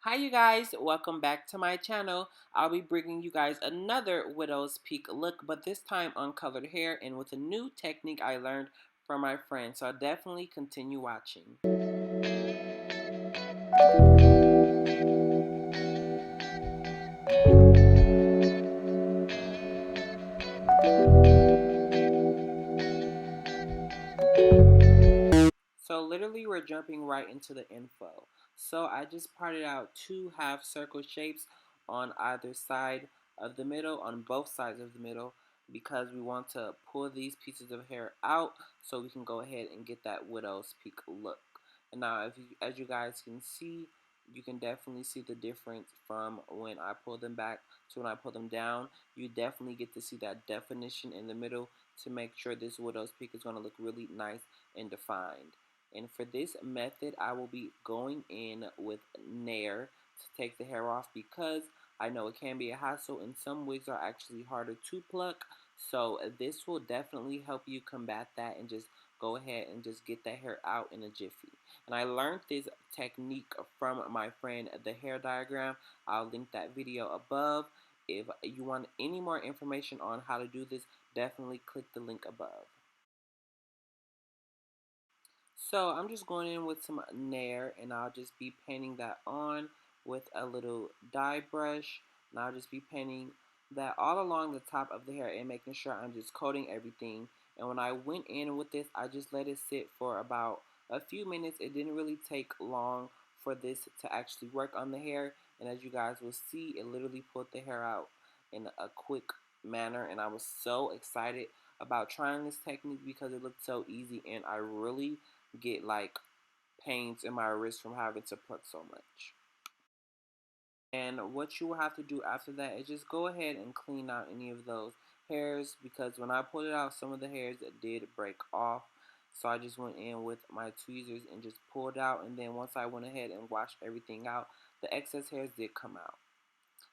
Hi you guys, welcome back to my channel. I'll be bringing you guys another Widow's Peak look, but this time on colored hair and with a new technique I learned from my friend. So I'll definitely continue watching. So literally we're jumping right into the info. So I just parted out two half circle shapes on either side of the middle, on both sides of the middle, because we want to pull these pieces of hair out so we can go ahead and get that widow's peak look. And now as you guys can see, you can definitely see the difference from when I pull them back to when I pull them down. You definitely get to see that definition in the middle to make sure this widow's peak is going to look really nice and defined. And for this method, I will be going in with NAIR to take the hair off because I know it can be a hassle and some wigs are actually harder to pluck. So this will definitely help you combat that and just go ahead and just get that hair out in a jiffy. And I learned this technique from my friend, The Hair Diagram. I'll link that video above. If you want any more information on how to do this, definitely click the link above. So I'm just going in with some Nair and I'll just be painting that on with a little dye brush. And I'll just be painting that all along the top of the hair and making sure I'm just coating everything. And when I went in with this, I just let it sit for about a few minutes. It didn't really take long for this to actually work on the hair. And as you guys will see, it literally pulled the hair out in a quick manner. And I was so excited about trying this technique because it looked so easy and I really get like pains in my wrist from having to pluck so much. And what you will have to do after that is just go ahead and clean out any of those hairs because when I pulled it out, some of the hairs did break off. So I just went in with my tweezers and just pulled out. And then once I went ahead and washed everything out, the excess hairs did come out.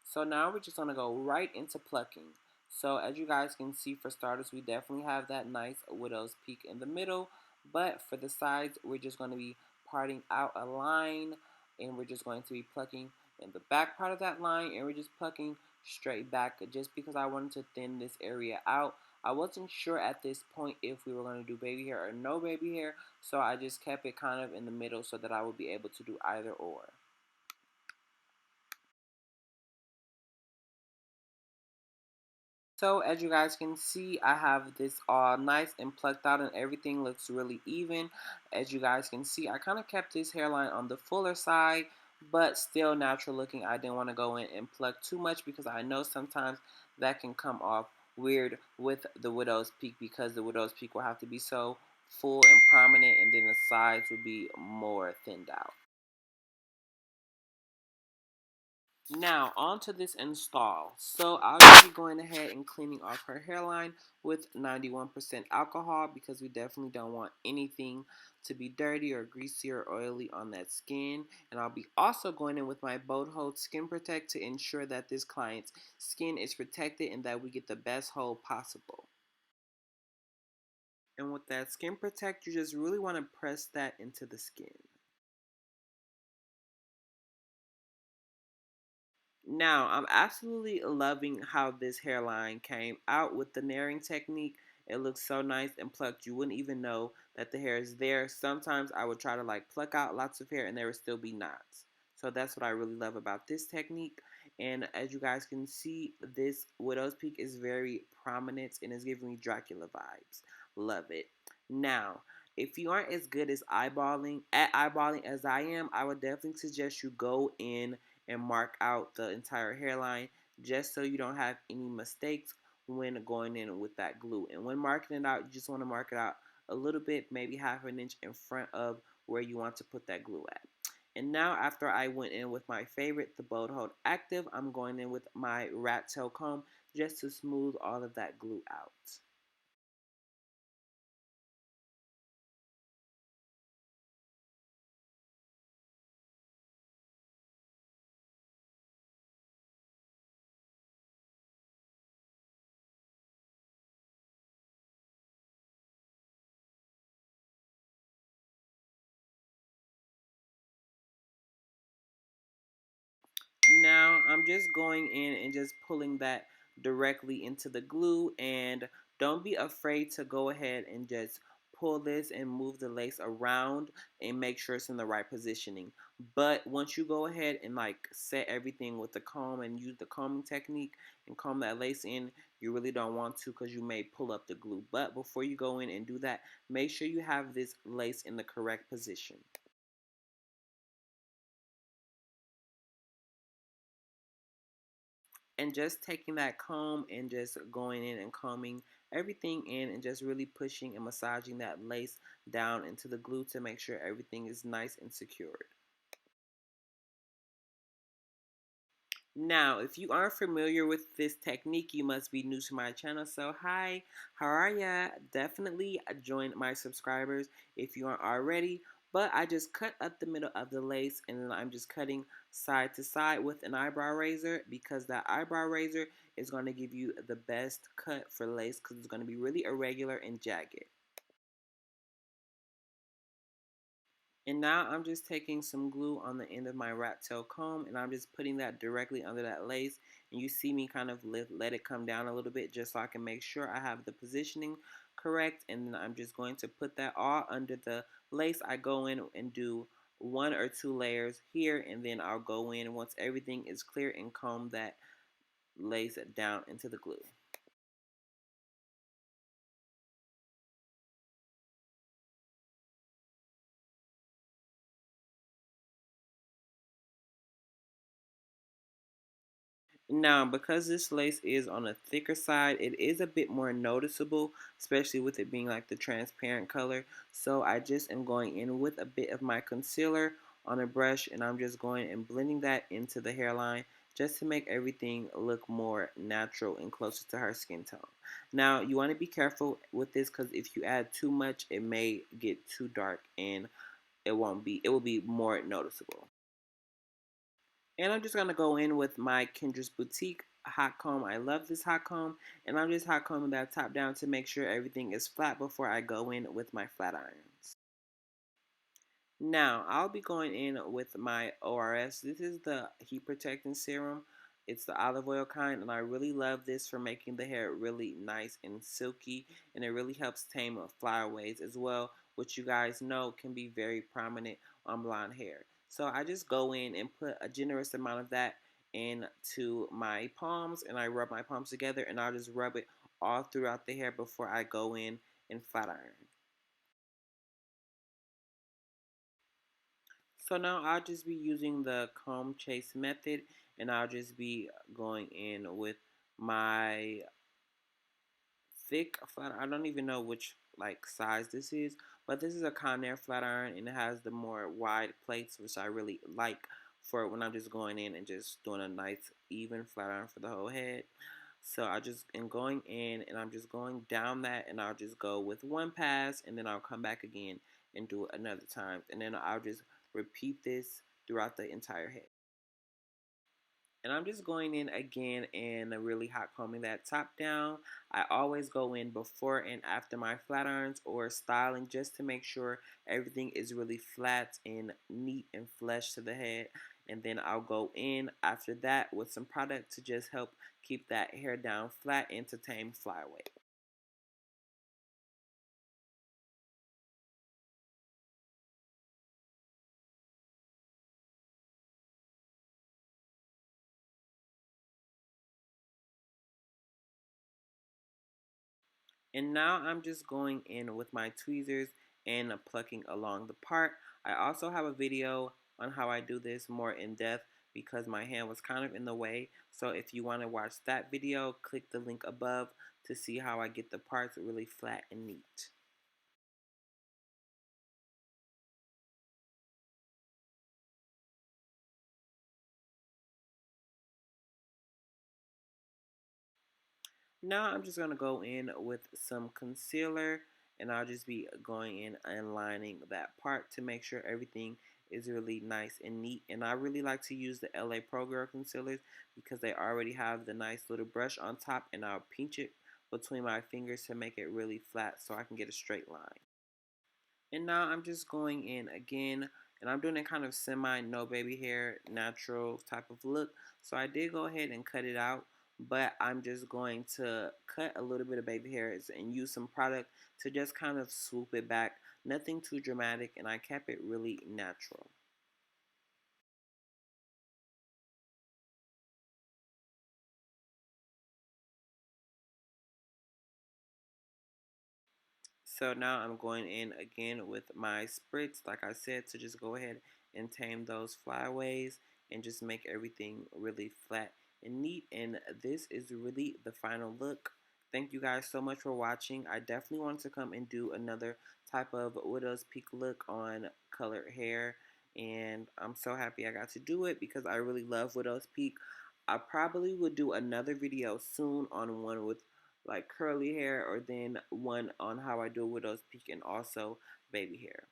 So now we're just going to go right into plucking. So as you guys can see, for starters, we definitely have that nice widow's peak in the middle. But for the sides, we're just going to be parting out a line. And we're just going to be plucking in the back part of that line. And we're just plucking straight back just because I wanted to thin this area out. I wasn't sure at this point if we were going to do baby hair or no baby hair. So I just kept it kind of in the middle so that I would be able to do either or. So as you guys can see, I have this all nice and plucked out and everything looks really even. As you guys can see, I kind of kept this hairline on the fuller side, but still natural looking. I didn't want to go in and pluck too much because I know sometimes that can come off weird with the widow's peak because the widow's peak will have to be so full and prominent and then the sides would be more thinned out. Now, on to this install. So, I'll just be going ahead and cleaning off her hairline with 91% alcohol because we definitely don't want anything to be dirty or greasy or oily on that skin. And I'll be also going in with my Bold Hold Skin Protect to ensure that this client's skin is protected and that we get the best hold possible. And with that Skin Protect, you just really want to press that into the skin. Now, I'm absolutely loving how this hairline came out with the nairing technique. It looks so nice and plucked. You wouldn't even know that the hair is there. Sometimes I would try to like pluck out lots of hair and there would still be knots. So that's what I really love about this technique. And as you guys can see, this widow's peak is very prominent and is giving me Dracula vibes. Love it. Now, if you aren't as good as eyeballing as I am, I would definitely suggest you go in and mark out the entire hairline just so you don't have any mistakes when going in with that glue. And when marking it out, you just want to mark it out a little bit, maybe half an inch in front of where you want to put that glue at. And now after I went in with my favorite, the Bold Hold Active, I'm going in with my rat tail comb just to smooth all of that glue out. I'm just going in and just pulling that directly into the glue, and don't be afraid to go ahead and just pull this and move the lace around and make sure it's in the right positioning. But once you go ahead and like set everything with the comb and use the combing technique and comb that lace in, you really don't want to because you may pull up the glue. But before you go in and do that, make sure you have this lace in the correct position. And just taking that comb and just going in and combing everything in and just really pushing and massaging that lace down into the glue to make sure everything is nice and secured. Now, if you aren't familiar with this technique, you must be new to my channel. So, hi, how are ya? Definitely join my subscribers if you aren't already. But I just cut up the middle of the lace, and then I'm just cutting side to side with an eyebrow razor, because that eyebrow razor is going to give you the best cut for lace because it's going to be really irregular and jagged. And now I'm just taking some glue on the end of my rat tail comb, and I'm just putting that directly under that lace. And you see me kind of let it come down a little bit just so I can make sure I have the positioning correct. And then I'm just going to put that all under the lace. I go in and do 1 or 2 layers here, and then I'll go in once everything is clear and comb that lace down into the glue. Now, because this lace is on a thicker side, it is a bit more noticeable, especially with it being like the transparent color. So I just am going in with a bit of my concealer on a brush, and I'm just going and blending that into the hairline just to make everything look more natural and closer to her skin tone. Now, you want to be careful with this because if you add too much, it may get too dark and it will be more noticeable. And I'm just going to go in with my Kendra's Boutique hot comb. I love this hot comb. And I'm just hot combing that top down to make sure everything is flat before I go in with my flat irons. Now, I'll be going in with my ORS. This is the Heat Protectant Serum. It's the olive oil kind, and I really love this for making the hair really nice and silky, and it really helps tame flyaways as well, which you guys know can be very prominent on blonde hair. So I just go in and put a generous amount of that into my palms, and I rub my palms together, and I'll just rub it all throughout the hair before I go in and flat iron. So now I'll just be using the comb chase method, and I'll just be going in with my thick flat. I don't even know which like size this is, but this is a Conair flat iron, and it has the more wide plates, which I really like for when I'm just going in and just doing a nice even flat iron for the whole head. So I just am going in and I'm just going down that, and I'll just go with one pass, and then I'll come back again and do it another time, and then I'll just repeat this throughout the entire head. And I'm just going in again and really hot combing that top down. I always go in before and after my flat irons or styling just to make sure everything is really flat and neat and flush to the head. And then I'll go in after that with some product to just help keep that hair down flat and to tame flyaway. And now I'm just going in with my tweezers and plucking along the part. I also have a video on how I do this more in depth because my hand was kind of in the way. So if you want to watch that video, click the link above to see how I get the parts really flat and neat. Now I'm just going to go in with some concealer, and I'll just be going in and lining that part to make sure everything is really nice and neat. And I really like to use the LA Pro Girl concealers because they already have the nice little brush on top, and I'll pinch it between my fingers to make it really flat so I can get a straight line. And now I'm just going in again And I'm doing a kind of semi no baby hair natural type of look. So I did go ahead and cut it out, but I'm just going to cut a little bit of baby hairs and use some product to just kind of swoop it back. Nothing too dramatic, and I kept it really natural. So now I'm going in again with my spritz, like I said, to just go ahead and tame those flyaways and just make everything really flat and neat. And this is really the final look. Thank you guys so much for watching. I definitely want to come and do another type of Widow's Peak look on colored hair. And I'm so happy I got to do it because I really love Widow's Peak. I probably would do another video soon on one with like curly hair, or then one on how I do widow's peak and also baby hair.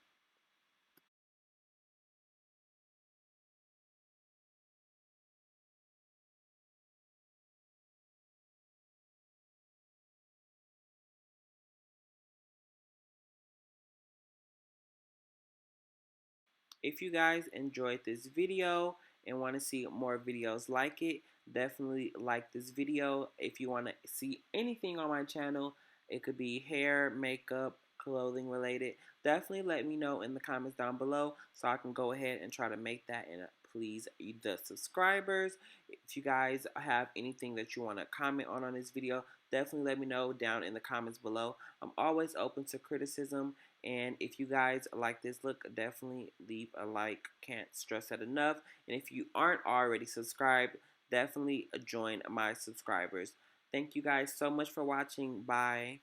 If you guys enjoyed this video and want to see more videos like it, definitely like this video. If you want to see anything on my channel, it could be hair, makeup, clothing related, definitely let me know in the comments down below so I can go ahead and try to make that. And please, the subscribers, if you guys have anything that you want to comment on this video, definitely let me know down in the comments below. I'm always open to criticism, and if you guys like this look, definitely leave a like. Can't stress that enough. And if you aren't already subscribed, definitely join my subscribers. Thank you guys so much for watching. Bye.